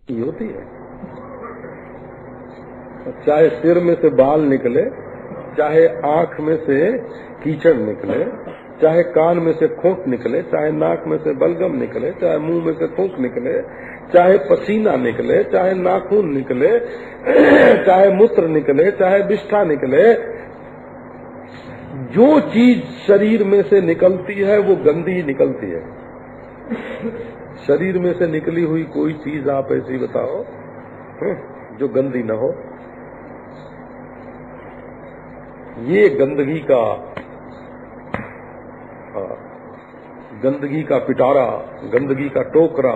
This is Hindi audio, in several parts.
होती है। चाहे सिर में से बाल निकले, चाहे आंख में से कीचड़ निकले, चाहे कान में से खोंट निकले, चाहे नाक में से बलगम निकले, चाहे मुंह में से थूक निकले, चाहे पसीना निकले, चाहे नाखून निकले, चाहे मूत्र निकले, चाहे विष्ठा निकले, जो चीज शरीर में से निकलती है वो गंदी निकलती है। शरीर में से निकली हुई कोई चीज आप ऐसी बताओ जो गंदी न हो। ये गंदगी का पिटारा, गंदगी का टोकरा,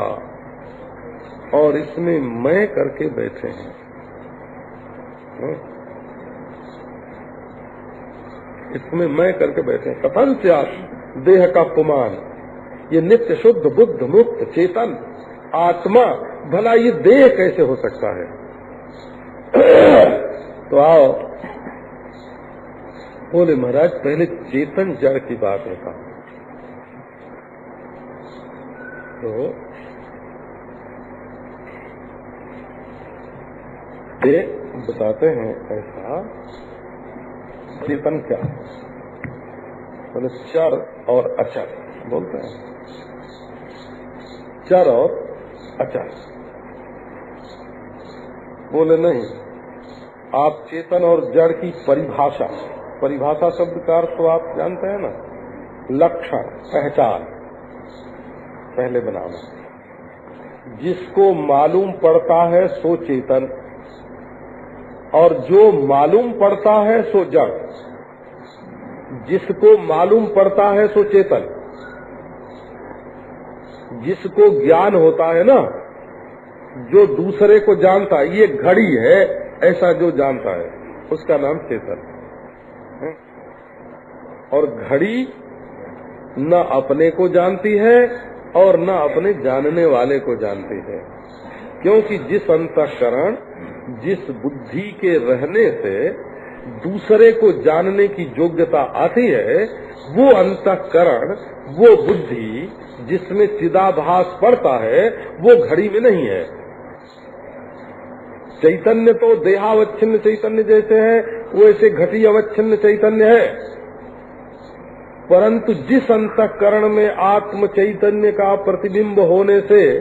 और इसमें मैं करके बैठे हैं। इसमें मैं करके बैठे हैं। कथन से देह का पुमान, ये नित्य शुद्ध बुद्ध मुक्त चेतन आत्मा, भला ये देह कैसे हो सकता है? तो आओ, बोले महाराज पहले चेतन जड़ की बात होता। तो ये बताते हैं ऐसा, चेतन क्या है? बोले चर और अचर बोलते हैं। चर और अचर। बोले नहीं, आप चेतन और जड़ की परिभाषा शब्द का अर्थ तो आप जानते हैं ना, लक्षण, पहचान पहले बनाना। जिसको मालूम पड़ता है सो चेतन, और जो मालूम पड़ता है सो जड़। जिसको मालूम पड़ता है सो चेतन, जिसको ज्ञान होता है ना, जो दूसरे को जानता है, ये घड़ी है ऐसा जो जानता है, उसका नाम चेतन। और घड़ी न अपने को जानती है और न अपने जानने वाले को जानती है, क्योंकि जिस अंतःकरण, जिस बुद्धि के रहने से दूसरे को जानने की योग्यता आती है, वो अंतःकरण, वो बुद्धि जिसमें चिदाभास पड़ता है, वो घड़ी में नहीं है। चैतन्य तो देहावच्छिन्न चैतन्य जैसे है, वो ऐसे घटी अवच्छिन्न चैतन्य है। परंतु जिस अंतःकरण में आत्म चैतन्य का प्रतिबिंब होने से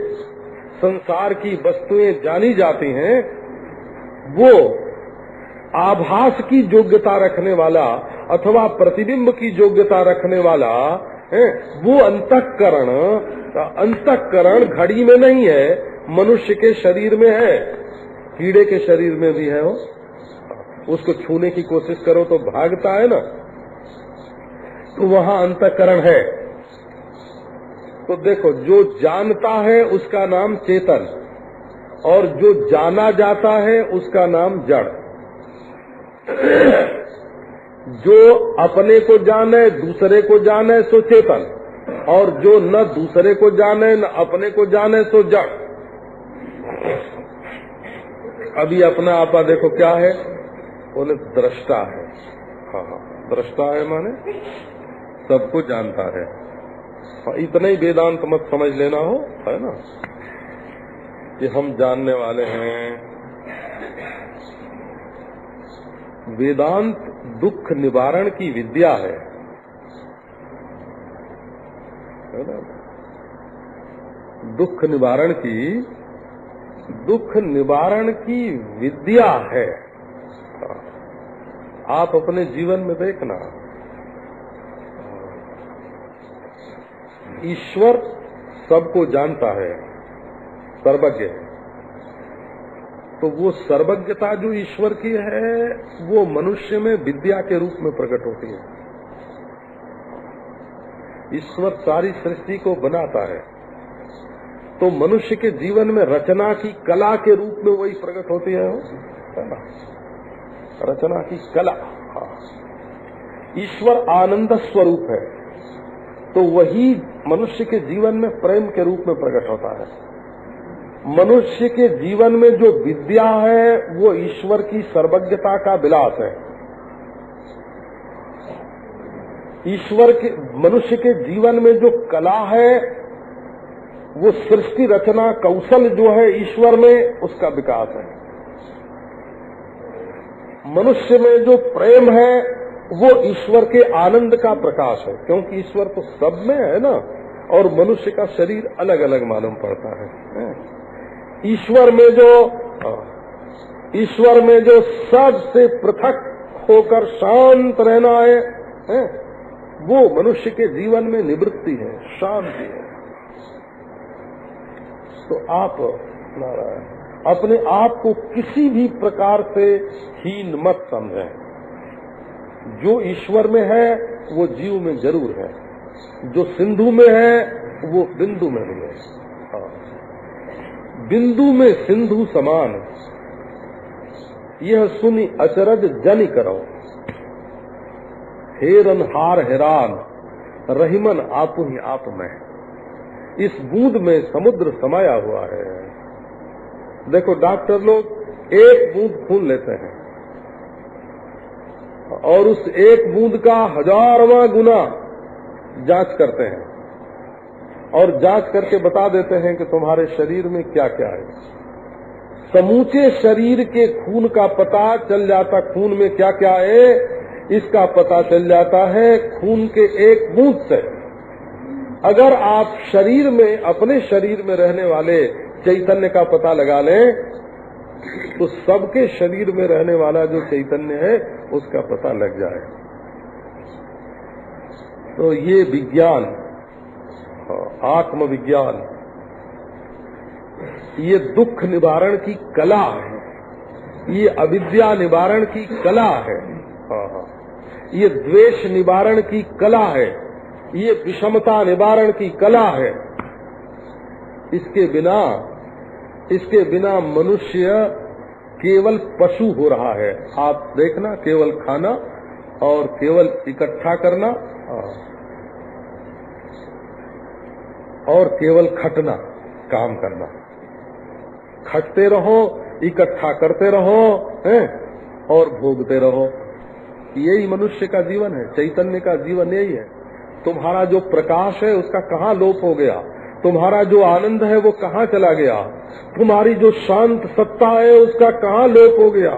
संसार की वस्तुएं जानी जाती हैं, वो आभास की योग्यता रखने वाला अथवा प्रतिबिंब की योग्यता रखने वाला है, वो अंतःकरण घड़ी में नहीं है, मनुष्य के शरीर में है। कीड़े के शरीर में भी है। उसको छूने की कोशिश करो तो भागता है ना, तो वहाँ अंतःकरण है। तो देखो, जो जानता है उसका नाम चेतन, और जो जाना जाता है उसका नाम जड़। जो अपने को जाने, दूसरे को जाने सो चेतन, और जो न दूसरे को जाने न अपने को जाने सो जड़। अभी अपना आपा देखो क्या है, बोले दृष्टा है। हाँ, दृष्टा है माने सबको जानता है। इतना ही वेदांत मत समझ लेना हो, है ना, कि हम जानने वाले हैं। वेदांत दुख निवारण की विद्या है ना? दुख निवारण की विद्या है। आप अपने जीवन में देखना, ईश्वर सबको जानता है, सर्वज्ञ है। तो वो सर्वज्ञता जो ईश्वर की है, वो मनुष्य में विद्या के रूप में प्रकट होती है। ईश्वर सारी सृष्टि को बनाता है, तो मनुष्य के जीवन में रचना की कला के रूप में वही प्रकट होती है ना? रचना की कला। ईश्वर आनंद स्वरूप है, तो वही मनुष्य के जीवन में प्रेम के रूप में प्रकट होता है। मनुष्य के जीवन में जो विद्या है वो ईश्वर की सर्वज्ञता का विलास है। मनुष्य के जीवन में जो कला है वो सृष्टि रचना कौशल जो है ईश्वर में, उसका विकास है। मनुष्य में जो प्रेम है वो ईश्वर के आनंद का प्रकाश है, क्योंकि ईश्वर तो सब में है ना, और मनुष्य का शरीर अलग अलग मालूम पड़ता है। ईश्वर में जो सबसे पृथक होकर शांत रहना है, वो मनुष्य के जीवन में निवृत्ति है, शांति है। तो आप नारायण अपने आप को किसी भी प्रकार से हीन मत समझें। जो ईश्वर में है वो जीव में जरूर है, जो सिंधु में है वो बिंदु में भी है। बिंदु में सिंधु समान, यह सुनी अचरज जनि करो, हेरन हार हैरान, रहीमन आपु ही आप में। इस बूंद में समुद्र समाया हुआ है। देखो डॉक्टर लोग एक बूंद खून लेते हैं और उस एक बूंद का 1000वां गुना जांच करते हैं और जांच करके बता देते हैं कि तुम्हारे शरीर में क्या क्या है। समूचे शरीर के खून का पता चल जाता, खून में क्या क्या है इसका पता चल जाता है खून के एक बूंद से। अगर आप शरीर में, अपने शरीर में रहने वाले चैतन्य का पता लगा लें तो सबके शरीर में रहने वाला जो चैतन्य है उसका पता लग जाए। तो ये विज्ञान, आत्मविज्ञान, ये दुख निवारण की कला है, ये अविद्या निवारण की कला है, ये द्वेष निवारण की कला है, ये विषमता निवारण की कला है। इसके बिना मनुष्य केवल पशु हो रहा है। आप देखना, केवल खाना और केवल इकट्ठा करना और केवल खटना, काम करना, खटते रहो, इकट्ठा करते रहो और भोगते रहो। यही मनुष्य का जीवन है, चैतन्य का जीवन यही है। तुम्हारा जो प्रकाश है उसका कहाँ लोप हो गया, तुम्हारा जो आनंद है वो कहाँ चला गया, तुम्हारी जो शांत सत्ता है उसका कहाँ लोप हो गया।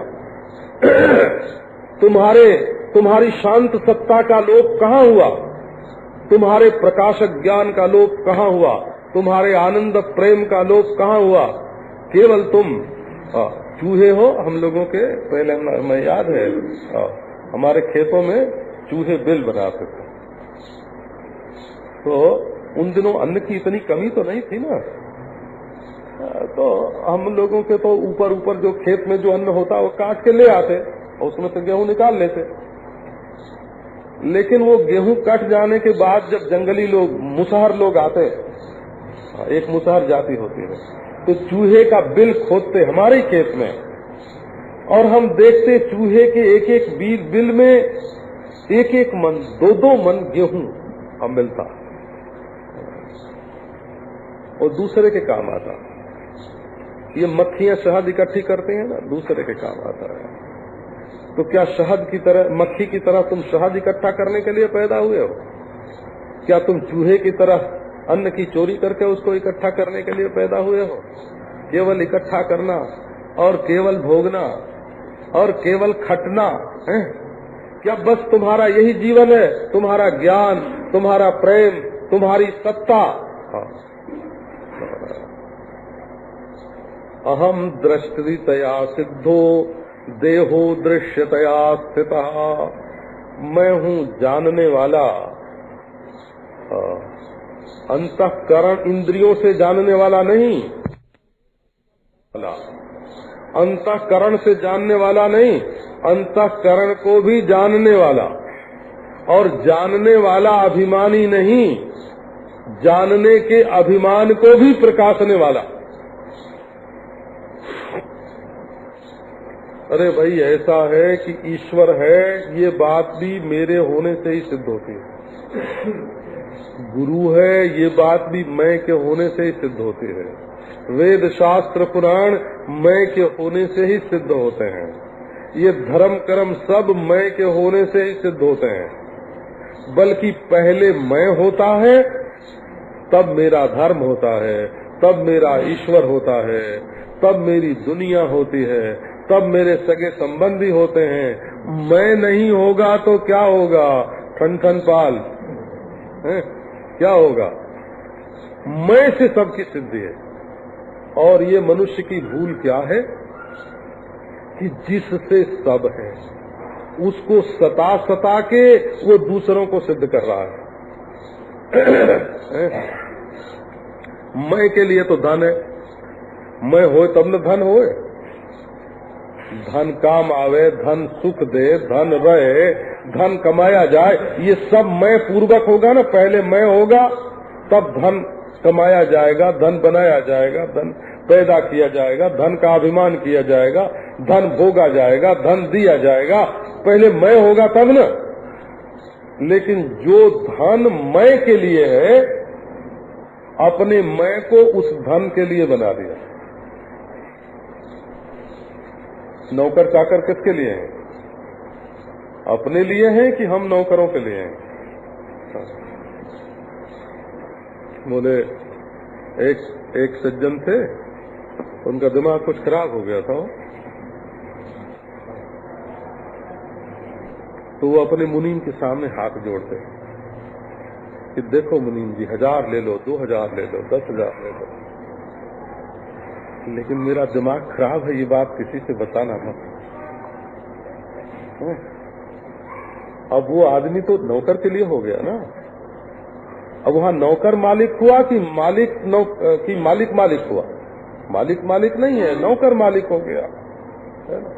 तुम्हारी शांत सत्ता का लोप कहाँ हुआ, तुम्हारे प्रकाशक ज्ञान का लोप कहाँ हुआ, तुम्हारे आनंद प्रेम का लोप कहाँ हुआ। केवल तुम चूहे हो। हम लोगों के पहले हमें याद है हमारे खेतों में चूहे बिल बनाते थे, तो उन दिनों अन्न की इतनी कमी तो नहीं थी ना, तो हम लोगों के तो ऊपर जो खेत में जो अन्न होता वो काट के ले आते और उसमें से गेहूं निकाल लेते। लेकिन वो गेहूं कट जाने के बाद जब जंगली लोग, मुसहर लोग आते, एक मुसहर जाति होती है, तो चूहे का बिल खोदते हमारे खेत में और हम देखते चूहे के एक एक बिल में एक एक मन, 2-2 मन गेहूं हम मिलता और दूसरे के काम आता। ये मक्खियां शहद इकट्ठी करती हैं ना, दूसरे के काम आता है। तो क्या शहद की तरह, मक्खी की तरह तुम शहद इकट्ठा करने के लिए पैदा हुए हो? क्या तुम चूहे की तरह अन्न की चोरी करके उसको इकट्ठा करने के लिए पैदा हुए हो? केवल इकट्ठा करना और केवल भोगना और केवल खटना है क्या बस तुम्हारा यही जीवन है? तुम्हारा ज्ञान, तुम्हारा प्रेम, तुम्हारी सत्ता। अहम दृष्टितया सिद्धो देहो दृश्यतया स्थितः। मैं हूँ जानने वाला, अंतःकरण इंद्रियों से जानने वाला नहीं, अंतःकरण से जानने वाला नहीं, अंतःकरण को भी जानने वाला, और जानने वाला अभिमानी नहीं, जानने के अभिमान को भी प्रकाशने वाला। अरे भाई ऐसा है कि ईश्वर है, ये बात भी मेरे होने से ही सिद्ध होती है। गुरु है, ये बात भी मैं के होने से ही सिद्ध होती है। वेद शास्त्र पुराण मैं के होने से ही सिद्ध होते हैं। ये धर्म कर्म सब मैं के होने से ही सिद्ध होते हैं। बल्कि पहले मैं होता है तब मेरा धर्म होता है, तब मेरा ईश्वर होता है, तब मेरी दुनिया होती है, तब मेरे सगे संबंधी होते हैं। मैं नहीं होगा तो क्या होगा? ठन ठन पाल है? क्या होगा? मैं से सबकी सिद्धि है। और ये मनुष्य की भूल क्या है कि जिससे सब है उसको सता के वो दूसरों को सिद्ध कर रहा है। मैं के लिए तो धन है, मैं हो तब न धन होए। धन काम आवे, धन सुख दे, धन रहे, धन कमाया जाए, ये सब मैं पूर्वक होगा ना। पहले मैं होगा तब धन कमाया जाएगा, धन बनाया जाएगा, धन पैदा किया जाएगा, धन का अभिमान किया जाएगा, धन भोगा जाएगा, धन दिया जाएगा। पहले मैं होगा तब न। लेकिन जो धन मैं के लिए है, अपने मैं को उस धन के लिए बना दिया। नौकर चाकर किसके लिए हैं? अपने लिए हैं कि हम नौकरों के लिए हैं? बोले एक सज्जन थे, उनका दिमाग कुछ खराब हो गया था, तो वो अपने मुनीम के सामने हाथ जोड़ते कि देखो मुनीम जी, 1000 ले लो, 2000 ले लो, 10,000 ले लो, लेकिन मेरा दिमाग खराब है, ये बात किसी से बताना मत। अब वो आदमी तो नौकर के लिए हो गया ना। अब वहाँ नौकर मालिक हुआ कि मालिक मालिक हुआ? मालिक मालिक नहीं है, नौकर मालिक हो गया है ना।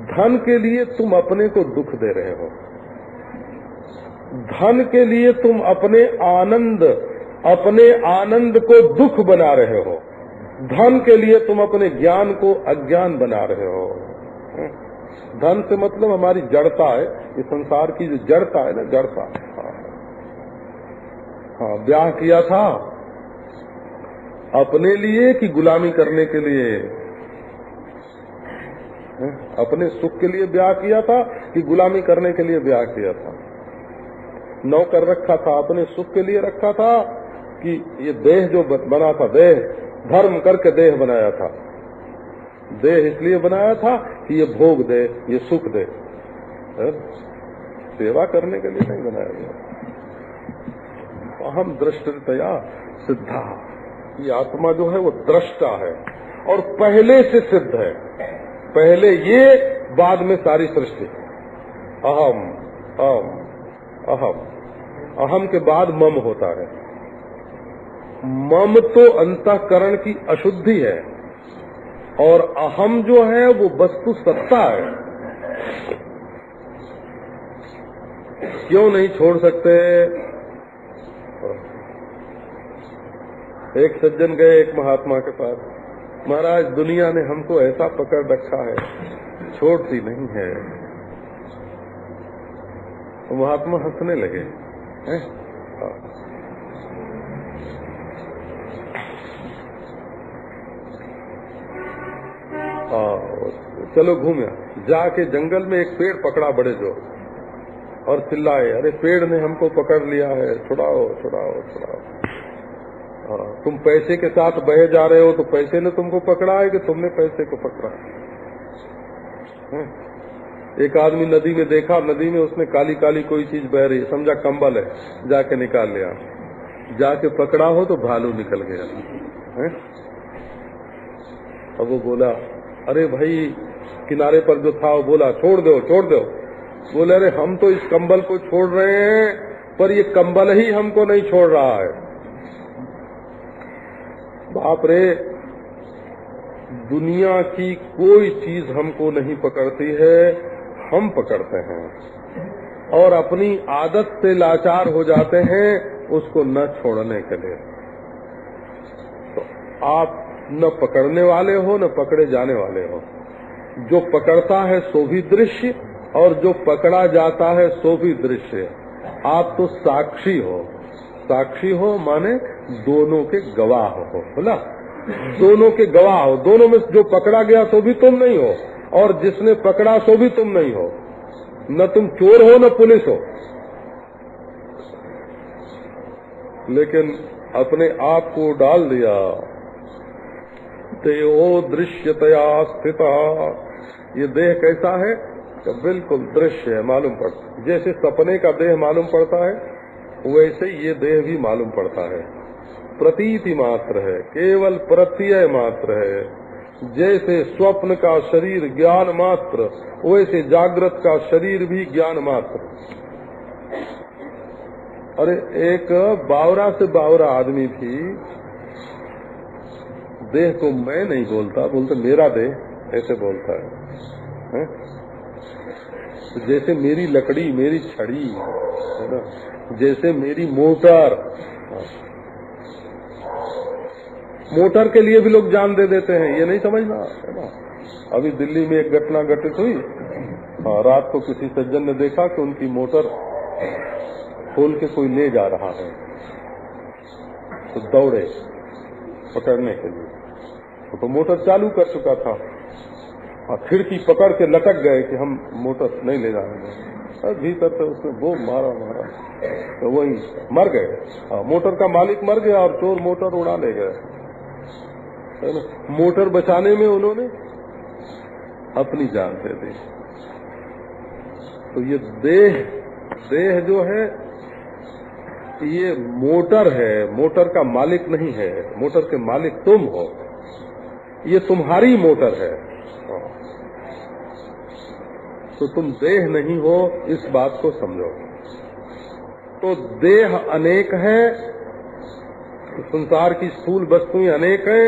धन के लिए तुम अपने को दुख दे रहे हो, धन के लिए तुम अपने आनंद को दुख बना रहे हो, धन के लिए तुम अपने ज्ञान को अज्ञान बना रहे हो। धन से मतलब हमारी जड़ता है, ये संसार की जो जड़ता है ना, जड़ता। हाँ, ब्याह किया था अपने लिए कि गुलामी करने के लिए? अपने सुख के लिए ब्याह किया था कि गुलामी करने के लिए ब्याह किया था? नौकर रखा था अपने सुख के लिए रखा था कि ये देह जो बना था, देह धर्म करके देह बनाया था, देह इसलिए बनाया था कि ये भोग दे, ये सुख दे, सेवा करने के लिए नहीं बनाया गया। अहम दृष्टतया सिद्धा, ये आत्मा जो है वो दृष्टा है और पहले से सिद्ध है। पहले ये, बाद में सारी सृष्टि। अहम अहम अहम, अहम के बाद मम होता है। मम तो अंतःकरण की अशुद्धि है और अहम जो है वो वस्तु सत्ता है। क्यों नहीं छोड़ सकते? एक सज्जन गए एक महात्मा के पास, महाराज दुनिया ने हमको ऐसा पकड़ रखा है, छोड़ती नहीं है। तो महात्मा हंसने लगे, हैं? चलो घूमे, जाके जंगल में एक पेड़ पकड़ा बड़े जोर और चिल्लाए, अरे पेड़ ने हमको पकड़ लिया है, छुड़ाओ छुड़ाओ छुड़ाओ। तुम पैसे के साथ बहे जा रहे हो तो पैसे ने तुमको पकड़ा है कि तुमने पैसे को पकड़ा है? एक आदमी नदी में देखा, नदी में उसने काली काली कोई चीज बह रही, समझा कंबल है, जाके निकाल लिया, जाके पकड़ा हो तो भालू निकल गया है? अब वो बोला, अरे भाई किनारे पर जो था वो बोला छोड़ दो छोड़ दो। बोले अरे हम तो इस कंबल को छोड़ रहे हैं पर ये कंबल ही हमको नहीं छोड़ रहा है। बाप रे, दुनिया की कोई चीज हमको नहीं पकड़ती है, हम पकड़ते हैं और अपनी आदत से लाचार हो जाते हैं उसको न छोड़ने के लिए। तो आप न पकड़ने वाले हो न पकड़े जाने वाले हो। जो पकड़ता है सो भी दृश्य और जो पकड़ा जाता है सो भी दृश्य। आप तो साक्षी हो। साक्षी हो माने दोनों के गवाह हो, बोला, दोनों के गवाह हो। दोनों में जो पकड़ा गया सो भी तुम नहीं हो और जिसने पकड़ा सो भी तुम नहीं हो। न तुम चोर हो न पुलिस हो। लेकिन अपने आप को डाल दिया। देहो दृश्यतया स्थिता, ये देह कैसा है? तो बिल्कुल दृश्य है, मालूम पड़ता। जैसे सपने का देह मालूम पड़ता है, वैसे ये देह भी मालूम पड़ता है। प्रतीति मात्र है, केवल प्रत्यय मात्र है। जैसे स्वप्न का शरीर ज्ञान मात्र, वैसे जागृत का शरीर भी ज्ञान मात्र। अरे एक बावरा से बावरा आदमी भी देह को मैं नहीं बोलता, बोलते मेरा देह, ऐसे बोलता है? तो जैसे मेरी लकड़ी, मेरी छड़ी है ना, जैसे मेरी मोटर, मोटर के लिए भी लोग जान दे देते हैं, ये नहीं समझना है ना। अभी दिल्ली में एक घटना घटित हुई। रात को किसी सज्जन ने देखा कि उनकी मोटर खोल के कोई ले जा रहा है, तो दौड़े पकड़ने के लिए। तो मोटर चालू कर चुका था, खिड़की पकड़ के लटक गए कि हम मोटर नहीं ले जाएंगे। भीतर से उसने वो मारा, तो वही मर गए। मोटर का मालिक मर गया और चोर मोटर उड़ा ले गए। मोटर बचाने में उन्होंने अपनी जान दे दी। तो ये देह जो है ये मोटर है, मोटर का मालिक नहीं है। मोटर के मालिक तुम हो, ये तुम्हारी मोटर है। तो तुम देह नहीं हो, इस बात को समझो। तो देह अनेक है, संसार की स्थूल वस्तुएं अनेक हैं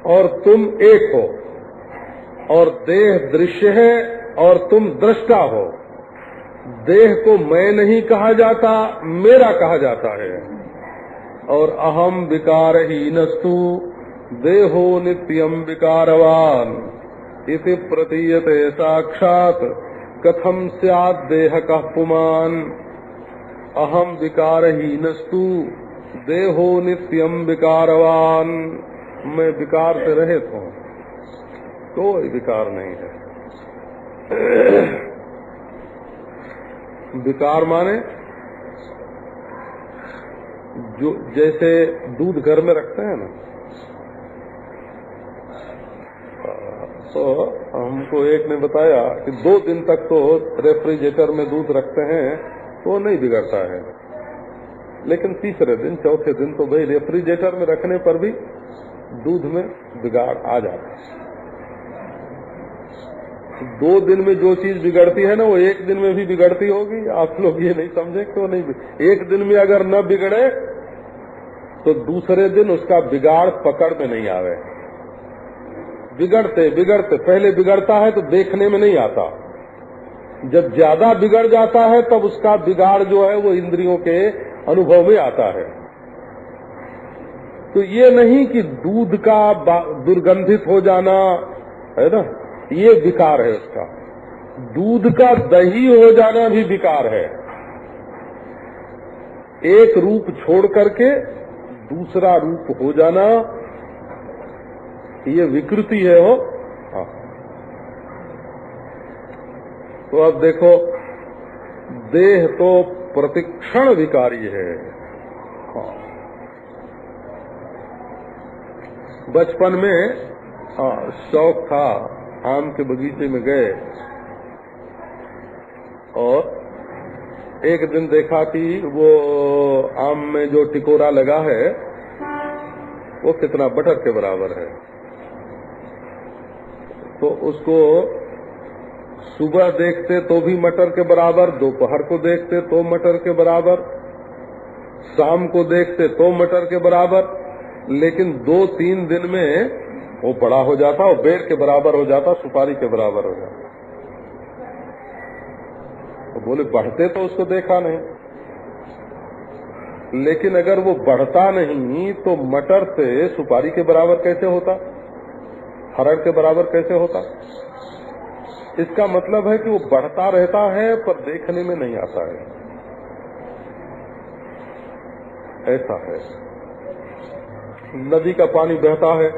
और तुम एक हो। और देह दृश्य है और तुम दृष्टा हो। देह को मैं नहीं कहा जाता, मेरा कहा जाता है। और अहम विकारहीनस्तु देहो नित्यम विकारवान इति प्रतीयते साक्षात कथम स्यात् देह कः पुमान्। अहम विकारहीनस्तु देहो नित्यम विकारवान, मैं विकार से रहित हूँ, कोई विकार नहीं है। विकार माने जो जैसे दूध घर में रखते हैं ना, तो हमको एक ने बताया कि 2 दिन तक तो रेफ्रिजरेटर में दूध रखते हैं तो नहीं बिगड़ता है, लेकिन तीसरे दिन चौथे दिन तो भाई रेफ्रिजरेटर में रखने पर भी दूध में बिगाड़ आ जाता है। 2 दिन में जो चीज बिगड़ती है ना, वो 1 दिन में भी बिगड़ती होगी। आप लोग ये नहीं समझे क्यों नहीं? 1 दिन में अगर न बिगड़े तो दूसरे दिन उसका बिगाड़ पकड़ में नहीं आवे। बिगड़ते बिगड़ते पहले बिगड़ता है तो देखने में नहीं आता, जब ज्यादा बिगड़ जाता है तब उसका बिगाड़ जो है वो इंद्रियों के अनुभव में आता है। तो ये नहीं कि दूध का दुर्गंधित हो जाना है ना, ये विकार है उसका। दूध का दही हो जाना भी विकार है। एक रूप छोड़ करके दूसरा रूप हो जाना, ये विकृति है हो। हाँ। तो अब देखो, देह तो प्रतिक्षण विकारी है। हाँ। बचपन में शौक था, आम के बगीचे में गए और एक दिन देखा कि वो आम में जो टिकोरा लगा है वो कितना बटर के बराबर है। तो उसको सुबह देखते तो भी मटर के बराबर, दोपहर को देखते तो मटर के बराबर, शाम को देखते तो मटर के बराबर, लेकिन 2-3 दिन में वो बड़ा हो जाता और बेर के बराबर हो जाता, सुपारी के बराबर हो जाता। तो बोले बढ़ते तो उसको देखा नहीं, लेकिन अगर वो बढ़ता नहीं तो मटर से सुपारी के बराबर कैसे होता, हरड़ के बराबर कैसे होता? इसका मतलब है कि वो बढ़ता रहता है पर देखने में नहीं आता है। ऐसा है। नदी का पानी बहता है,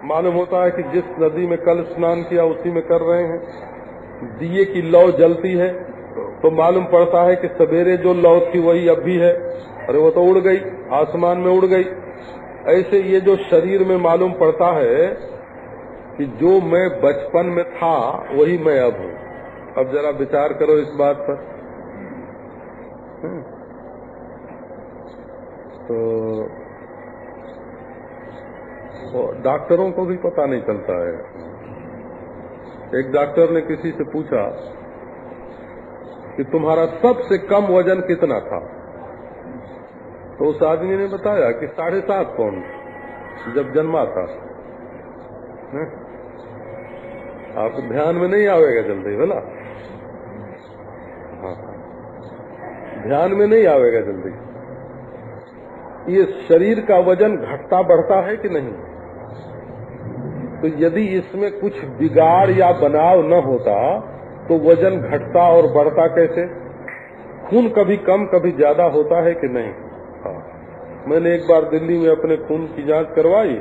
मालूम होता है कि जिस नदी में कल स्नान किया उसी में कर रहे हैं। दिए की लौ जलती है तो मालूम पड़ता है कि सवेरे जो लौ थी वही अब भी है। अरे वो तो उड़ गई, आसमान में उड़ गई। ऐसे ये जो शरीर में मालूम पड़ता है कि जो मैं बचपन में था वही मैं अब हूँ। अब जरा विचार करो इस बात पर। तो डॉक्टरों को भी पता नहीं चलता है। एक डॉक्टर ने किसी से पूछा कि तुम्हारा सबसे कम वजन कितना था, तो उस आदमी ने बताया कि 7.5 पाउंड जब जन्मा था। आपको ध्यान में नहीं आवेगा जल्दी, बोला? हाँ, ध्यान में नहीं आवेगा जल्दी। ये शरीर का वजन घटता बढ़ता है कि नहीं? तो यदि इसमें कुछ बिगाड़ या बनाव न होता तो वजन घटता और बढ़ता कैसे? खून कभी कम कभी ज्यादा होता है कि नहीं? हाँ। मैंने एक बार दिल्ली में अपने खून की जांच करवाई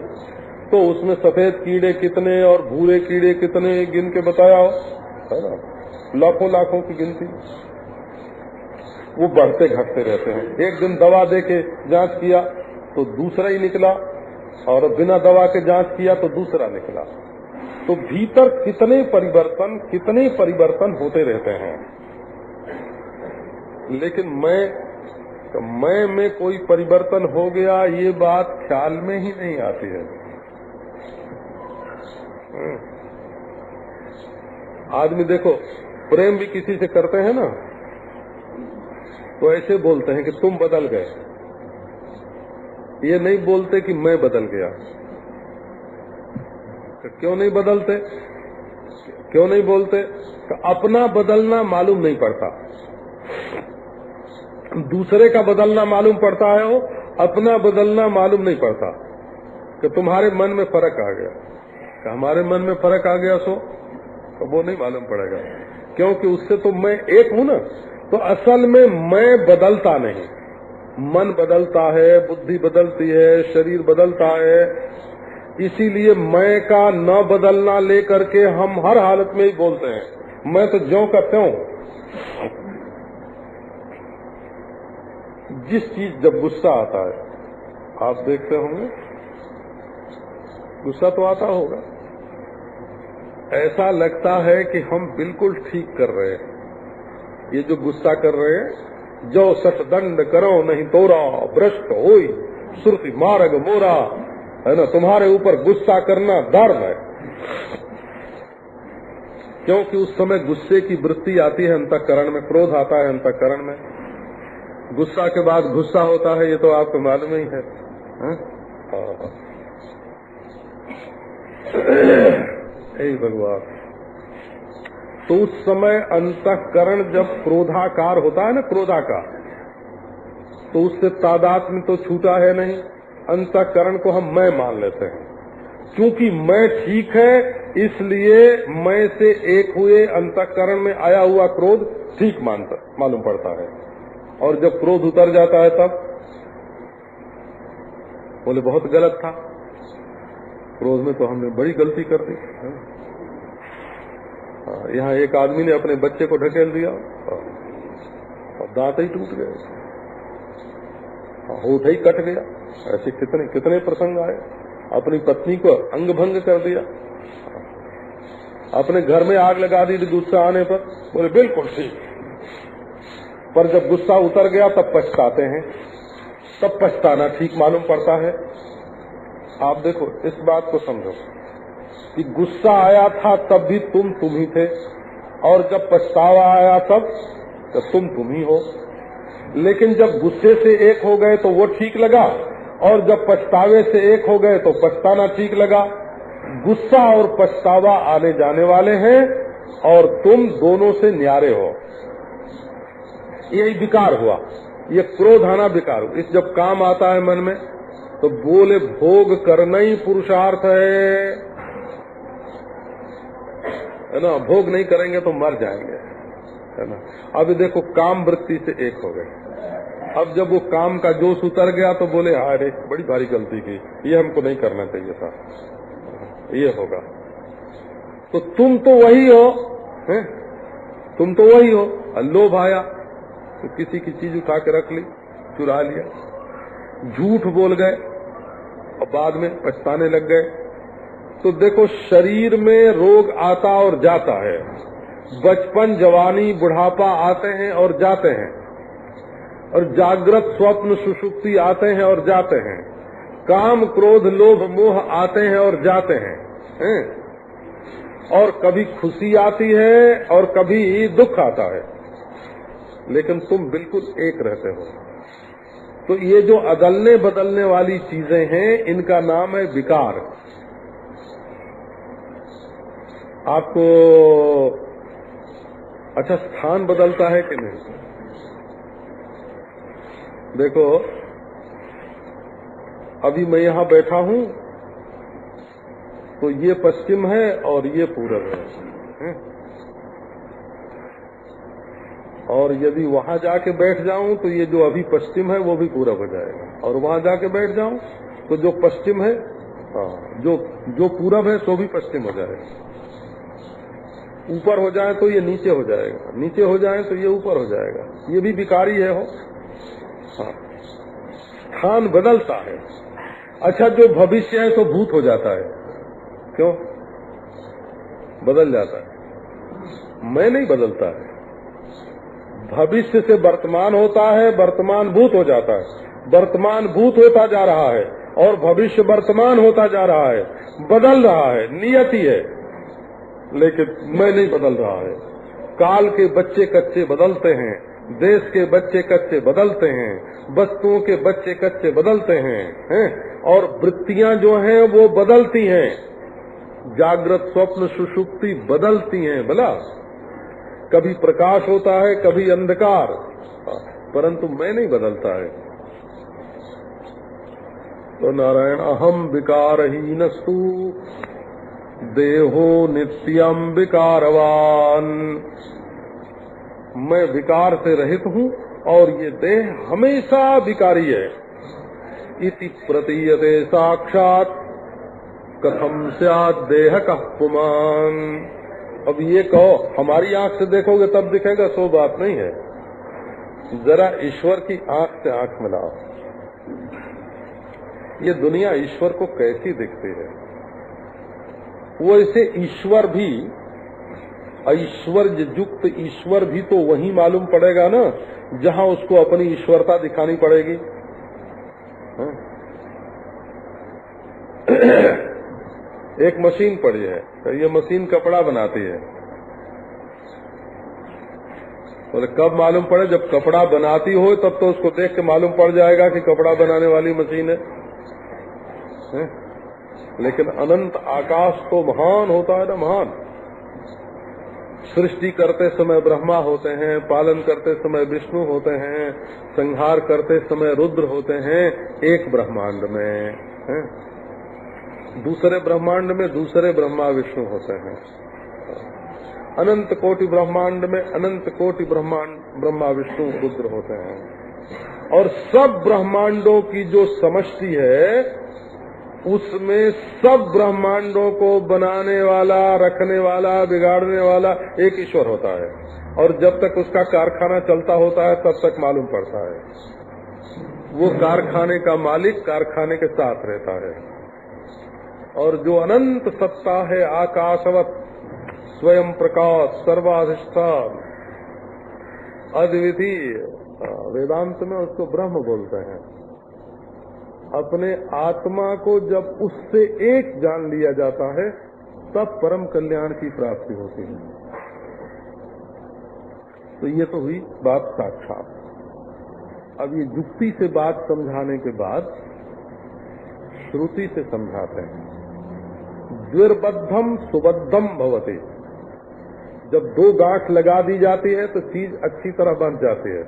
तो उसमें सफेद कीड़े कितने और भूरे कीड़े कितने गिन के बताया हो, है ना? लाखों लाखों की गिनती। वो बढ़ते घटते रहते हैं। एक दिन दवा दे के जांच किया तो दूसरा ही निकला, और बिना दवा के जांच किया तो दूसरा निकला। तो भीतर कितने परिवर्तन होते रहते हैं। लेकिन मैं में कोई परिवर्तन हो गया ये बात ख्याल में ही नहीं आती है। आदमी देखो प्रेम भी किसी से करते हैं ना, तो ऐसे बोलते हैं कि तुम बदल गए। ये नहीं बोलते कि मैं बदल गया। क्यों नहीं बदलते? क्यों नहीं बोलते? अपना बदलना मालूम नहीं पड़ता, दूसरे का बदलना मालूम पड़ता है। वो अपना बदलना मालूम नहीं पड़ता कि तुम्हारे मन में फर्क आ गया, कि हमारे मन में फर्क आ गया सो तो वो नहीं मालूम पड़ेगा, क्योंकि उससे तो मैं एक हूं ना। तो असल में मैं बदलता नहीं, मन बदलता है, बुद्धि बदलती है, शरीर बदलता है। इसीलिए मैं का न बदलना लेकर के हम हर हालत में ही बोलते हैं मैं तो ज्यों का त्यों। जिस चीज जब गुस्सा आता है, आप देखते होंगे गुस्सा तो आता होगा, ऐसा लगता है कि हम बिल्कुल ठीक कर रहे हैं। ये जो गुस्सा कर रहे हैं, जो सठदंड करो नहीं तोरा भ्रष्ट होई श्रुति मार्ग मोरा, है ना? तुम्हारे ऊपर गुस्सा करना धर्म है। क्योंकि उस समय गुस्से की वृत्ति आती है अंतःकरण में, क्रोध आता है अंतःकरण में। गुस्सा के बाद गुस्सा होता है, ये तो आपको मालूम ही है। हे भगवान। तो उस समय अंतःकरण जब क्रोधाकार होता है ना, क्रोधाकार, तो उससे तादात्म्य तो छूटा है नहीं। अंतःकरण को हम मैं मान लेते हैं, क्योंकि मैं ठीक है इसलिए मैं से एक हुए अंतःकरण में आया हुआ क्रोध ठीक मालूम पड़ता है। और जब क्रोध उतर जाता है तब बोले बहुत गलत था, क्रोध में तो हमने बड़ी गलती कर दी। यहाँ एक आदमी ने अपने बच्चे को ढकेल दिया और दांत ही टूट गए, होठ ही कट गया। ऐसे कितने कितने प्रसंग आए। अपनी पत्नी को अंग भंग कर दिया, अपने घर में आग लगा दी गुस्सा आने पर। बोले बिल्कुल ठीक, पर जब गुस्सा उतर गया तब पछताते हैं, तब पछताना ठीक मालूम पड़ता है। आप देखो इस बात को समझो कि गुस्सा आया था तब भी तुम ही थे, और जब पछतावा आया तब तुम ही हो। लेकिन जब गुस्से से एक हो गए तो वो ठीक लगा, और जब पछतावे से एक हो गए तो पछताना ठीक लगा। गुस्सा और पछतावा आने जाने वाले हैं, और तुम दोनों से न्यारे हो। यही विकार हुआ, ये क्रोध आना विकार हुआ। इस जब काम आता है मन में तो बोले भोग करना ही पुरुषार्थ है ना। भोग नहीं करेंगे तो मर जाएंगे, है ना। अभी देखो काम वृत्ति से एक हो गए, अब जब वो काम का जोश उतर गया तो बोले अरे बड़ी भारी गलती की, ये हमको नहीं करना चाहिए था, ये होगा। तो तुम तो वही हो, हैं? तुम तो वही हो। लोभ आया तो किसी की चीज उठा के रख ली, चुरा लिया, झूठ बोल गए और बाद में पछताने लग गए। तो देखो, शरीर में रोग आता और जाता है, बचपन जवानी बुढ़ापा आते हैं और जाते हैं, और जागृत स्वप्न सुषुप्ति आते हैं और जाते हैं, काम क्रोध लोभ मोह आते हैं और जाते हैं, और कभी खुशी आती है और कभी दुख आता है, लेकिन तुम बिल्कुल एक रहते हो। तो ये जो अदलने बदलने वाली चीजें हैं, इनका नाम है विकार। आपको अच्छा स्थान बदलता है कि नहीं? देखो, अभी मैं यहाँ बैठा हूँ तो ये पश्चिम है और ये पूरब है, और यदि वहां जाके बैठ जाऊं तो ये जो अभी पश्चिम है वो भी पूरब हो जाएगा, और वहां जाके बैठ जाऊं तो जो पश्चिम है, जो पूरब है तो भी पश्चिम हो जाएगा। ऊपर हो जाए तो ये नीचे हो जाएगा, नीचे हो जाए तो ये ऊपर हो जाएगा। ये भी विकारी है हो। हाँ, स्थान बदलता है। अच्छा, जो भविष्य है तो भूत हो जाता है, क्यों बदल जाता है? मैं नहीं बदलता है। भविष्य से वर्तमान होता है, वर्तमान भूत हो जाता है, वर्तमान भूत होता जा रहा है और भविष्य वर्तमान होता जा रहा है, बदल रहा है, नियति है, लेकिन मैं नहीं बदल रहा है। काल के बच्चे कच्चे बदलते हैं, देश के बच्चे कच्चे बदलते हैं, वस्तुओं के बच्चे कच्चे बदलते हैं, और वृत्तियां जो हैं वो बदलती हैं, जागृत स्वप्न सुषुप्ति बदलती हैं। भला कभी प्रकाश होता है, कभी अंधकार, परंतु मैं नहीं बदलता है। तो नारायण अहम विकारहीनस्तु देहो नित्यम विकारवान। मैं विकार से रहित हूँ और ये देह हमेशा विकारी है। इति प्रतीयते साक्षात कथम स्यात् देह कः पुमान्। अब ये कहो, हमारी आंख से देखोगे तब दिखेगा, सो बात नहीं है। जरा ईश्वर की आंख से आंख मिलाओ, ये दुनिया ईश्वर को कैसी दिखती है। वो ऐसे ईश्वर भी, ऐश्वर्य युक्त ईश्वर भी तो वही मालूम पड़ेगा ना जहां उसको अपनी ईश्वरता दिखानी पड़ेगी। एक मशीन पड़ी है, ये मशीन कपड़ा बनाती है। बोले कब मालूम पड़े? जब कपड़ा बनाती हो तब तो उसको देख के मालूम पड़ जाएगा कि कपड़ा बनाने वाली मशीन है। लेकिन अनंत आकाश तो महान होता है ना, महान। सृष्टि करते समय ब्रह्मा होते हैं, पालन करते समय विष्णु होते हैं, संहार करते समय रुद्र होते हैं, एक ब्रह्मांड में। दूसरे ब्रह्मांड में दूसरे ब्रह्मा विष्णु होते हैं। अनंत कोटि ब्रह्मांड में अनंत कोटि ब्रह्मा विष्णु रुद्र होते हैं। और सब ब्रह्मांडों की जो समष्टि है, उसमें सब ब्रह्मांडों को बनाने वाला, रखने वाला, बिगाड़ने वाला एक ईश्वर होता है। और जब तक उसका कारखाना चलता होता है तब तक मालूम पड़ता है। वो कारखाने का मालिक कारखाने के साथ रहता है। और जो अनंत सत्ता है, आकाशवत स्वयं प्रकाश सर्वाधिष्ठान अद्वितीय, वेदांत में उसको ब्रह्म बोलते हैं। अपने आत्मा को जब उससे एक जान लिया जाता है तब परम कल्याण की प्राप्ति होती है। तो ये तो हुई बात साक्षात। अब ये युक्ति से बात समझाने के बाद श्रुति से समझाते हैं। द्विर्बद्धम सुबद्धम भवति। जब दो गांठ लगा दी जाती है तो चीज अच्छी तरह बन जाती है।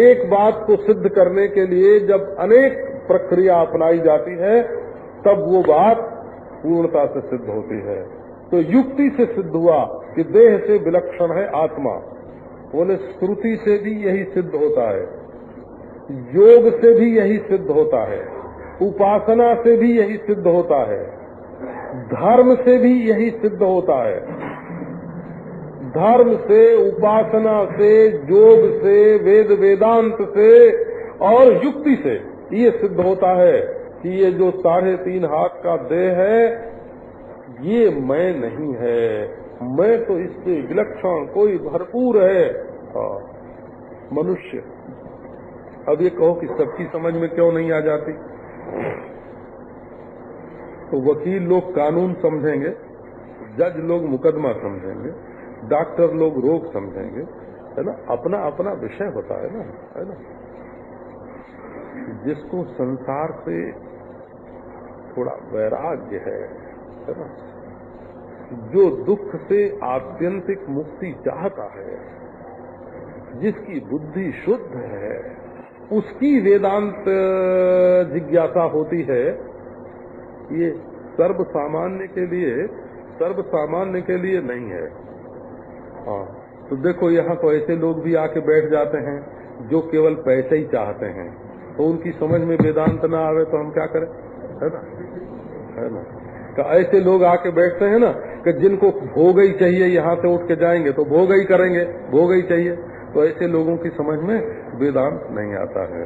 एक बात को सिद्ध करने के लिए जब अनेक प्रक्रिया अपनाई जाती है तब वो बात पूर्णता से सिद्ध होती है। तो युक्ति से सिद्ध हुआ कि देह से विलक्षण है आत्मा, बोले श्रुति से भी यही सिद्ध होता है, योग से भी यही सिद्ध होता है, उपासना से भी यही सिद्ध होता है, धर्म से भी यही सिद्ध होता है। धर्म से, उपासना से, योग से, वेद वेदांत से और युक्ति से ये सिद्ध होता है कि ये जो 3.5 हाथ का देह है ये मैं नहीं है, मैं तो इससे विलक्षण कोई भरपूर है मनुष्य। अब ये कहो कि सबकी समझ में क्यों नहीं आ जाती? तो वकील लोग कानून समझेंगे, जज लोग मुकदमा समझेंगे, डॉक्टर लोग रोग समझेंगे, है ना। अपना अपना विषय होता है ना। जिसको संसार से थोड़ा वैराग्य है ना, जो दुख से आत्यंतिक मुक्ति चाहता है, जिसकी बुद्धि शुद्ध है, उसकी वेदांत जिज्ञासा होती है। ये सर्व सामान्य के लिए नहीं है। हाँ, तो देखो यहाँ तो ऐसे लोग भी आके बैठ जाते हैं जो केवल पैसे ही चाहते हैं, तो उनकी समझ में वेदांत ना आवे तो हम क्या करें, है ना। तो ऐसे लोग आके बैठते हैं ना कि जिनको भोग ही चाहिए, यहाँ से उठ के जाएंगे तो भोग ही करेंगे, भोग ही चाहिए, तो ऐसे लोगों की समझ में वेदांत नहीं आता है।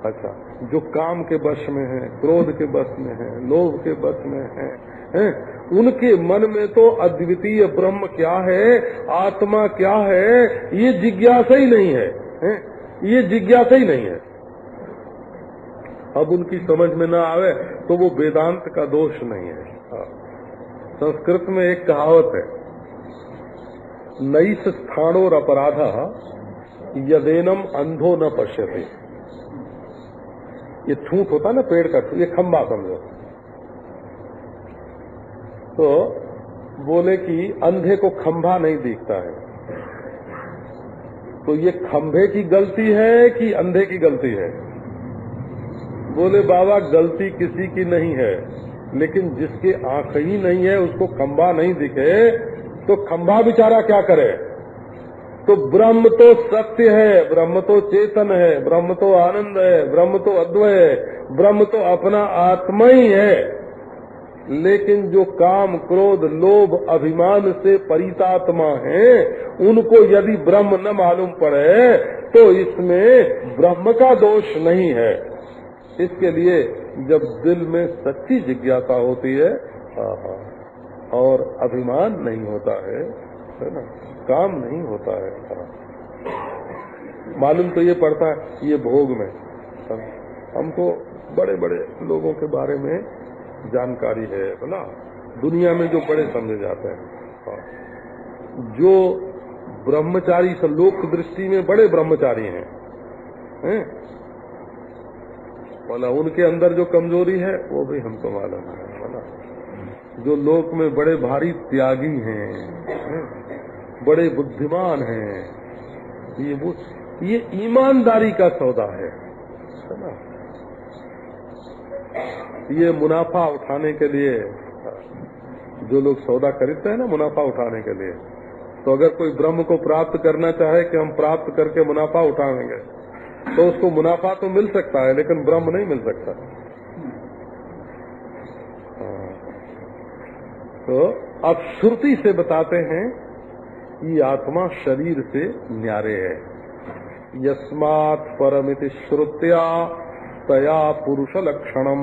अच्छा, जो काम के वश में है, क्रोध के वश में है, लोभ के वश में है, उनके मन में तो अद्वितीय ब्रह्म क्या है, आत्मा क्या है, ये जिज्ञासा ही नहीं है, ये जिज्ञासा ही नहीं है। अब उनकी समझ में ना आवे तो वो वेदांत का दोष नहीं है। संस्कृत में एक कहावत है, नईस स्थाणोर अपराधा यदेनम अंधो न पश्यते। ये ठूंठ होता है ना पेड़ का, ये खंबा समझो। तो बोले कि अंधे को खंबा नहीं दिखता है, तो ये खंबे की गलती है कि अंधे की गलती है? बोले बाबा गलती किसी की नहीं है, लेकिन जिसके आंख ही नहीं है, उसको खंबा नहीं दिखे तो खंबा बेचारा क्या करे? तो ब्रह्म तो सत्य है, ब्रह्म तो चेतन है, ब्रह्म तो आनंद है, ब्रह्म तो अद्वय है, ब्रह्म तो अपना आत्मा ही है। लेकिन जो काम क्रोध लोभ अभिमान से परितात्मा हैं, उनको यदि ब्रह्म न मालूम पड़े तो इसमें ब्रह्म का दोष नहीं है। इसके लिए जब दिल में सच्ची जिज्ञासा होती है और अभिमान नहीं होता है ना, काम नहीं होता है, मालूम तो ये पड़ता है ये भोग में। हमको बड़े बड़े लोगों के बारे में जानकारी है बोला, दुनिया में जो बड़े समझे जाते हैं, जो ब्रह्मचारी लोक दृष्टि में बड़े ब्रह्मचारी हैं, बोला उनके अंदर जो कमजोरी है वो भी हमको मालूम है बोला। जो लोक में बड़े भारी त्यागी हैं, बड़े बुद्धिमान हैं, ये ईमानदारी का सौदा है ना। ये मुनाफा उठाने के लिए जो लोग सौदा खरीदते हैं ना, मुनाफा उठाने के लिए, तो अगर कोई ब्रह्म को प्राप्त करना चाहे कि हम प्राप्त करके मुनाफा उठाएंगे, तो उसको मुनाफा तो मिल सकता है लेकिन ब्रह्म नहीं मिल सकता। तो अब श्रुति से बताते हैं ये आत्मा शरीर से न्यारे है। यस्मात् परमिति श्रुत्या तया पुरुष लक्षणम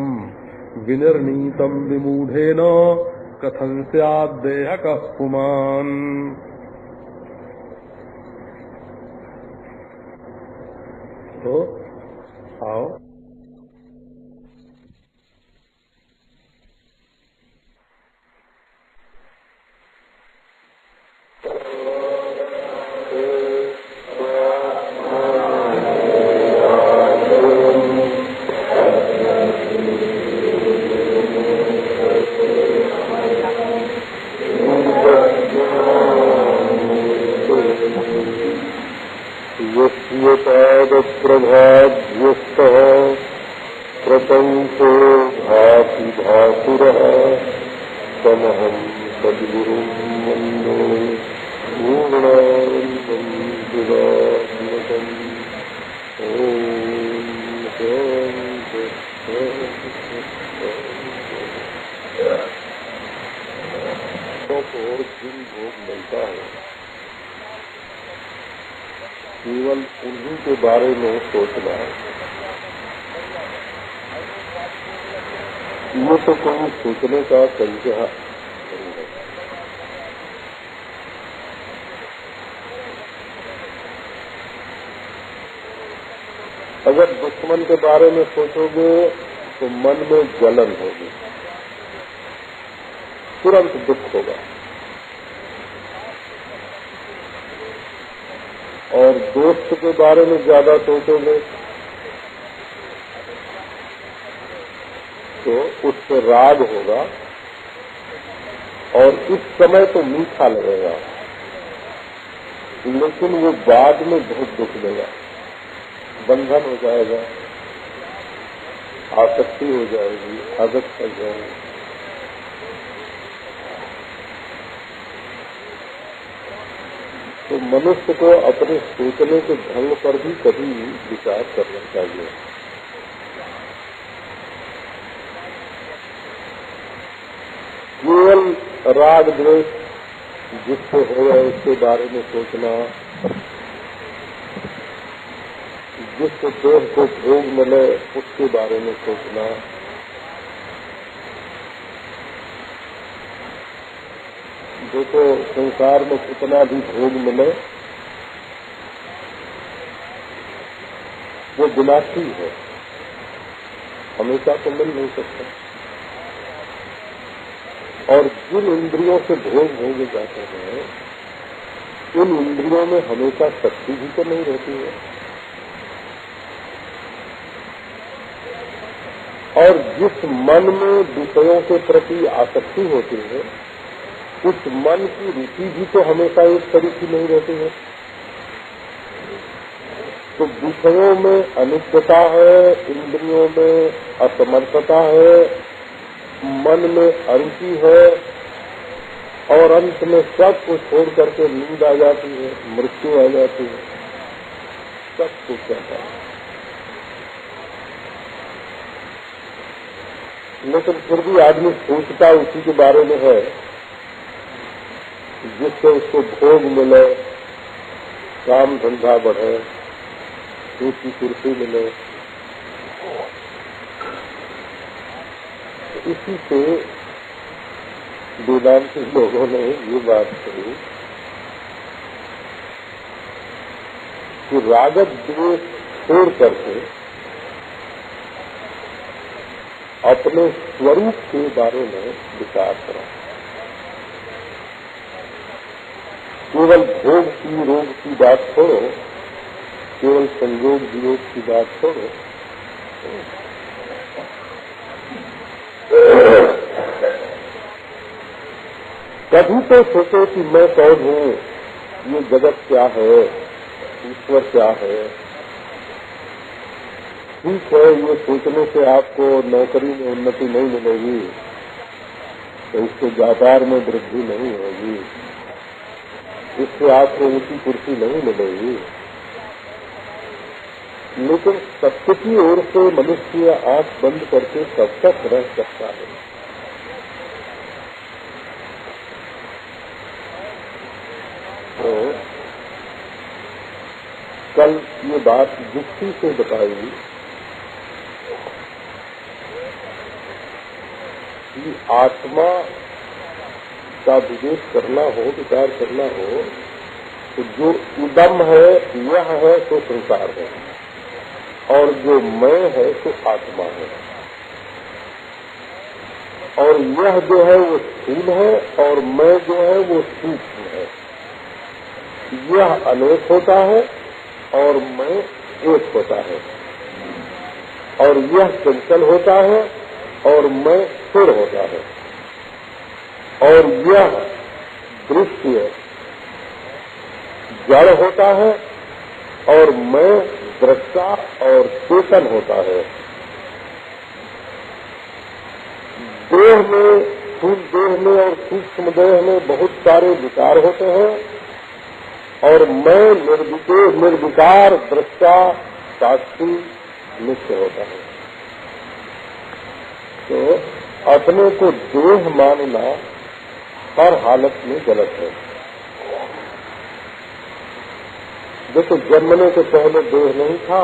विनिर्णीतम विमूढ़ेन कथं स्यात् देहकः पुमान्। तो आओ प्रभाव्यस्तः प्रपंचो भाति भासुरः तमहं सद्गुरुं वन्दे पूर्णानन्दं सुधात्मकम्। और जिन भोग मिलता है केवल उन्हीं के बारे में सोचना है। ये तो कोई सोचने का तरीका नहीं है। अगर दुश्मन के बारे में सोचोगे तो मन में जलन होगी, तुरंत दुख होगा। और दोस्त के बारे में ज्यादा सोचोगे तो उससे राग होगा और इस समय तो मीठा लगेगा, लेकिन वो बाद में बहुत दुख देगा, बंधन हो जाएगा, आसक्ति हो जाएगी, आदत पड़ जाएगी। तो मनुष्य को अपने सोचने के ढंग पर भी कभी विचार करना चाहिए। केवल राग द्वेष जिससे हो रहा है उसके बारे में सोचना, जिससे देह को भोग मिले उसके बारे में सोचना, देखो संसार में कितना भी भोग मिले वो विनाशी है, हमेशा तो मिल नहीं सकता। और जिन इंद्रियों से भोग भोगे जाते हैं उन इंद्रियों में हमेशा शक्ति भी तो नहीं रहती है। और जिस मन में विषयों के प्रति आसक्ति होती है उस मन की रुचि भी तो हमेशा एक तरीकी नहीं रहती है। तो विषयों में अनित्यता है, इंद्रियों में असमर्थता है, मन में अरुचि है और अंत में सब को छोड़ करके नींद आ जाती है, मृत्यु आ जाती है, सब कुछ जाता है। लेकिन फिर भी आदमी सोचता उसी के बारे में है जिससे उसको भोग मिले, काम धंधा बढ़े, ऊंची कुर्सी मिले। इसी से वेदांती लोगों ने ये बात कही कि रागत द्वेष छोड़ करके अपने स्वरूप के बारे में विचार करो। केवल भोग की रोग की बात छोड़ो, केवल संयोग वियोग की बात छोड़ो, कभी तो सोचो कि मैं कौन हूँ, ये जगत क्या है, ईश्वर क्या है। ठीक है, ये सोचने से आपको नौकरी में उन्नति नहीं मिलेगी, तो इससे व्यापार में वृद्धि नहीं होगी, इससे आपको ऊंची कुर्सी नहीं मिलेगी। लेकिन सत्य की ओर से मनुष्य आंख बंद करके कब तक रह सकता है? तो कल ये बात युक्ति से बताई कि आत्मा का विवेक करना हो, विचार करना हो, तो जो इदम है यह है तो संसार है, और जो मैं है तो आत्मा है, और यह जो है वो स्थूल है और मैं जो है वो सूक्ष्म है। यह अनेक होता है और मैं एक होता है, और यह चंचल होता है और मैं स्थिर होता है, और यह दृश्य जड़ होता है और मैं दृष्टा और चेतन होता है। देह में, स्थूल देह में और सूक्ष्म देह में बहुत सारे विकार होते हैं, और मैं निर्विकार दृष्टा साक्षी नित्य होता है। तो अपने को देह मानना हर हालत में गलत है। देखो, जन्मने के पहले देह नहीं था,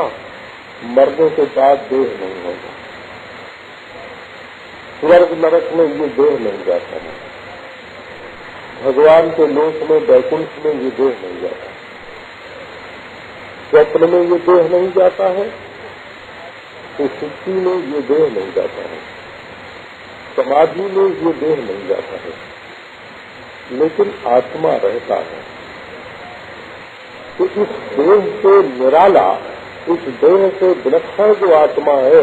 मरने के बाद देह नहीं होगा। स्वर्ग नरक में ये देह नहीं जाता है, भगवान के लोक में वैकुंठ में ये देह नहीं जाता, स्वप्न में ये देह नहीं जाता है, तो सुक्ति में ये देह नहीं जाता है, समाधि में ये देह नहीं जाता है, लेकिन आत्मा रहता है। तो इस देह से निराला, इस देह से विलक्षण जो आत्मा है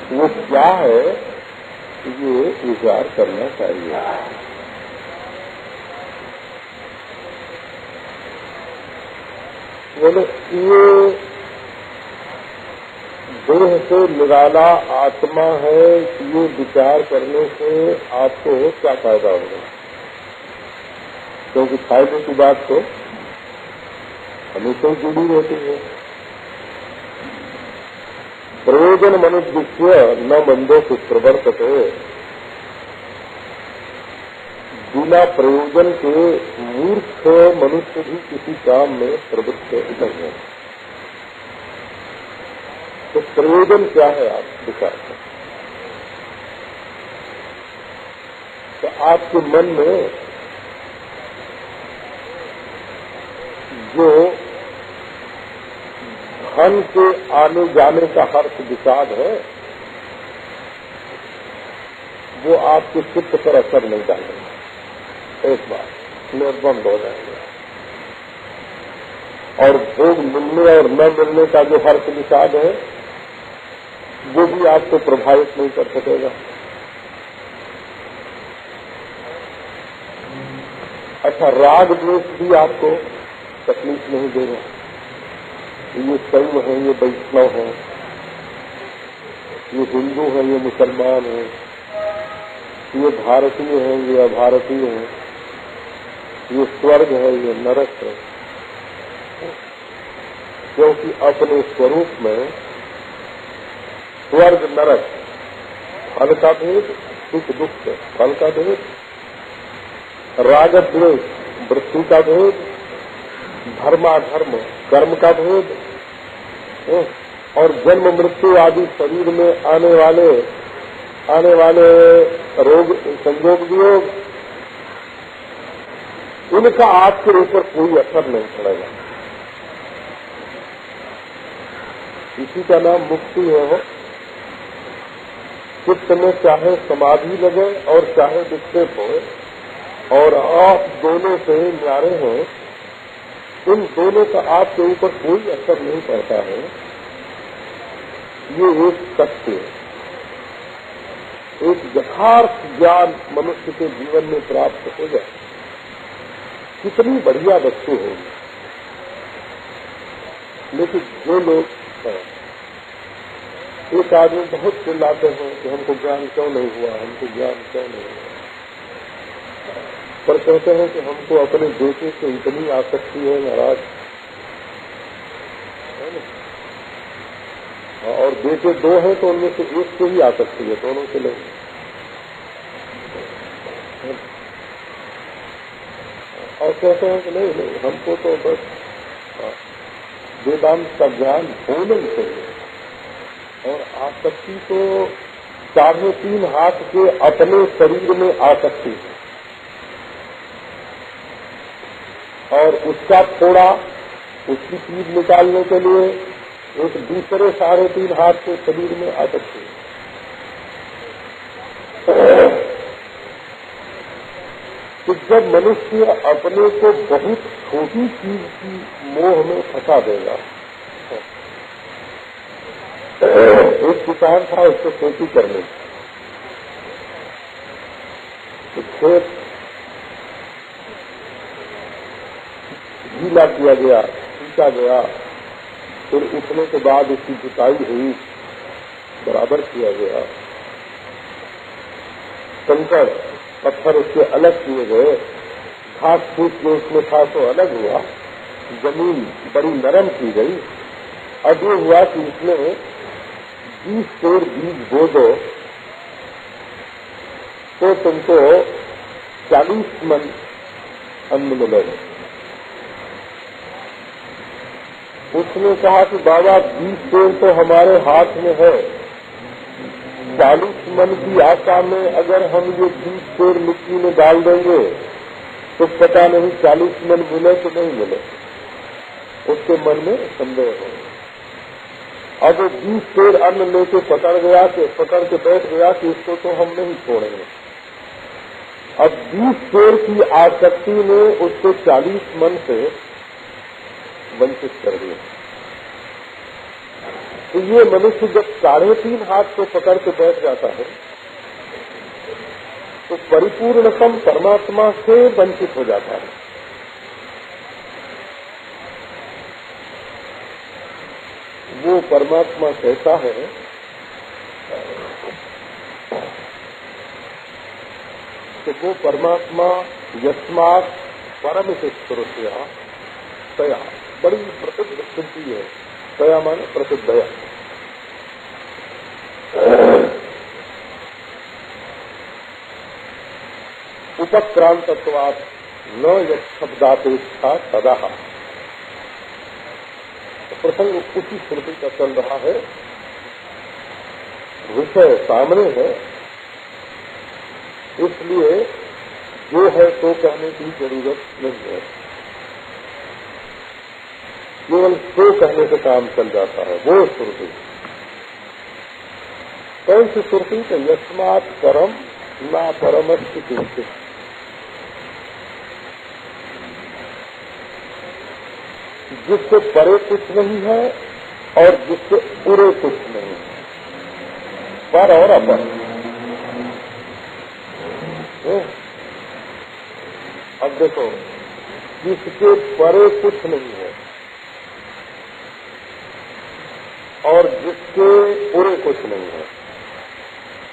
वो क्या है, ये विचार करना चाहिए। बोले ये देह से निराला आत्मा है, ये विचार करने से आपको क्या फायदा होगा? क्योंकि फायदे की बात तो हमेशा जुड़ी रहती है। प्रयोजन मनुष्य न मंदो प्रवर्तते, बिना प्रयोजन के मूर्ख मनुष्य भी किसी काम में प्रवृत्त नहीं है। तो प्रयोजन क्या है आप विचार करें। तो आपके मन में जो धन के आने जाने का हर्ष विषाद है, वो आपके चित्त पर असर नहीं डालेगा। एक बात निर्बंध हो जाएंगे। और भोग मिलने और न मिलने का जो हर्ष विषाद है, वो भी आपको प्रभावित नहीं कर सकेगा। अच्छा, राग द्वेष भी आपको तकलीफ नहीं देगा। ये शैव है, ये वैष्णव है, ये हिंदू है, ये मुसलमान है, ये भारतीय है, ये अभारतीय है, ये स्वर्ग है, ये नरक है। क्योंकि अपने स्वरूप में स्वर्ग नरक, फल का भेद, सुख दुख फल का भेद, राग द्वेष वृत्ति का भेद, धर्माधर्म कर्म का भेद, और जन्म मृत्यु आदि शरीर में आने वाले रोग संयोग वियोग, उनका आपके ऊपर कोई असर नहीं पड़ेगा। इसी का नाम मुक्ति है। हो चित्त में चाहे समाधि लगे और चाहे विक्षेप हो, और आप दोनों से न्यारे हैं, इन दोनों का आपके ऊपर कोई असर नहीं पड़ता है। ये एक सत्य, एक यथार्थ ज्ञान मनुष्य के जीवन में प्राप्त हो जाए, कितनी बढ़िया वस्तु होगी। लेकिन जो लोग एक आदमी बहुत चिल्लाते हैं कि हमको ज्ञान क्यों नहीं हुआ, हमको ज्ञान क्यों नहीं हुआ, पर कहते हैं कि हमको अपने बेटे से इतनी आसक्ति है महाराज, और बेटे दो हैं तो उनमें से एक से ही आसक्ति है, दोनों से नहीं। और कहते हैं कि नहीं हमको तो बस वेदांत का ज्ञान होना ही चाहिए। और आसक्ति तो 3.5 हाथ के अपने शरीर में आसक्ति है, और उसका थोड़ा उसकी चीज निकालने के लिए एक दूसरे 3.5 हाथ के शरीर में आसक्ति है। तो जब मनुष्य अपने को बहुत छोटी चीज की मोह में फंसा देगा, एक किसान था, उसको खेती करने, तो खेत गीला किया गया, सींचा गया, फिर उठने के बाद उसकी जुताई हुई, बराबर किया गया, कंकड़ पत्थर उसके अलग किए गए, घास फूस जो उसमें था तो अलग हुआ, जमीन बड़ी नरम की गई। अब ये हुआ कि इसमें 20 सेर बीज बो दो तो तुमको 40 मन अन्न मिलेगा। उसने कहा कि बाबा 20 सेर तो हमारे हाथ में है, 40 मन की आशा में अगर हम ये 20 पेड़ मिट्टी में डाल देंगे तो पता नहीं 40 मन मिले तो नहीं मिले, उसके मन में संदेह हो। अब 20 पेड़ अन्न लेके पकड़ के बैठ गया कि इसको तो हम नहीं छोड़ेंगे। अब 20 पेड़ की आसक्ति ने उसको 40 मन से वंचित कर दिया। तो ये मनुष्य जब 3.5 हाथ को पकड़ के बैठ जाता है तो परिपूर्णतम परमात्मा से वंचित हो जाता है। वो परमात्मा कैसा है? तो वो परमात्मा यस्मात् परम सुरस्या तया, बड़ी प्रसिद्ध स्थिति है। तया माने प्रसिद्ध है। उपक्रांतत्वात् न यब्दापेक्षा सदा। प्रसंग उसी स्मृति का चल रहा है, विषय सामने है, इसलिए जो है तो कहने की जरूरत नहीं है। केवल तो कहने से काम चल जाता है। वो श्रुति कौन सी श्रुति? तो यस्मात् परम ना परमस्य किंचित, जिससे परे कुछ नहीं है और जिससे पूरे कुछ नहीं है, पर और अपर। अब देखो, जिसके परे कुछ नहीं है और जिसके पूरे कुछ नहीं है,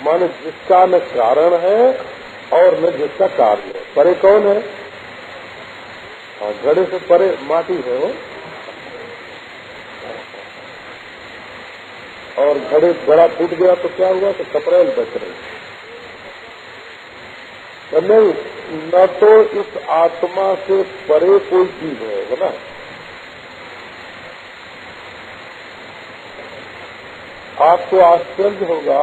माने जिसका न कारण है और न जिसका कार्य है। परे कौन है? घड़े से परे माटी है वो, और घड़ा फूट गया तो क्या हुआ? तो कपड़ेल बच रही। नहीं, न तो इस आत्मा से परे कोई चीज है ना। आपको आश्चर्य होगा